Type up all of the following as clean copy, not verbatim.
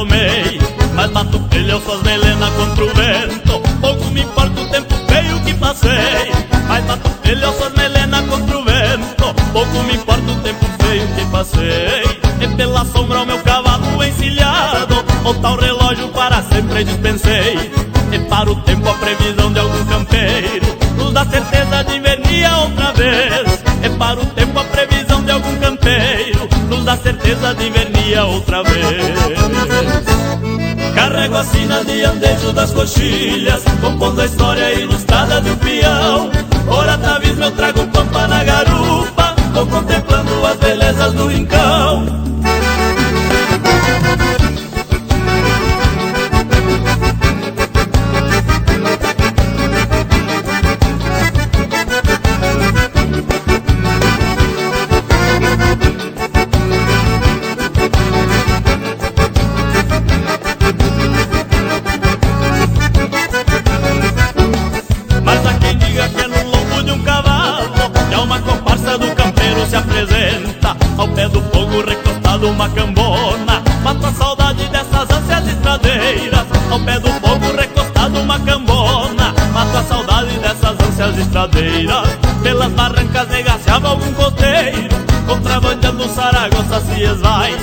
domei, mas bato pneu suas melenas contra o vento. Pouco me importa o tempo feio que passei, mas bato pneu suas melenas contra o vento. Pouco me importa o tempo feio que passei. E pela sombra o meu cavalo encilhado, o tal relógio para sempre dispensei. E para o tempo a previsão de algum campeiro nos dá certeza de invernia outra vez. E para o tempo a previsão de algum campeiro nos dá certeza de invernia outra vez. Carrego a sina de andejo das coxilhas, compondo a história ilustrada de um peão. Por atavismo eu trago pampa na garupa, tô contemplando as belezas do rincão. Ao pé do fogo recostado uma cambona, mato a saudade dessas ânsias estradeiras. Ao pé do fogo recostado uma cambona, mato a saudade dessas ânsias estradeiras. Pelas barrancas negaciava algum costeiro, contrabandeando Saragossa se esvai.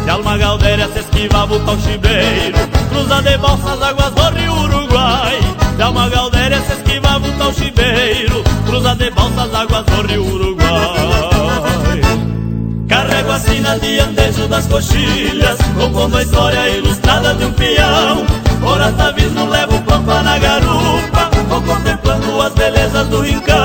De alma gaudéria se esquivava o tal chiveiro, cruza de balsa as águas do rio Uruguai. De alma gaudéria se esquivava o tal chiveiro, cruza de balsa as águas do rio Uruguai. Carrego a sina de andejo das coxilhas, compondo a história ilustrada de um peão. Por atavismo levo pampa na garupa, vou contemplando as belezas do rincão.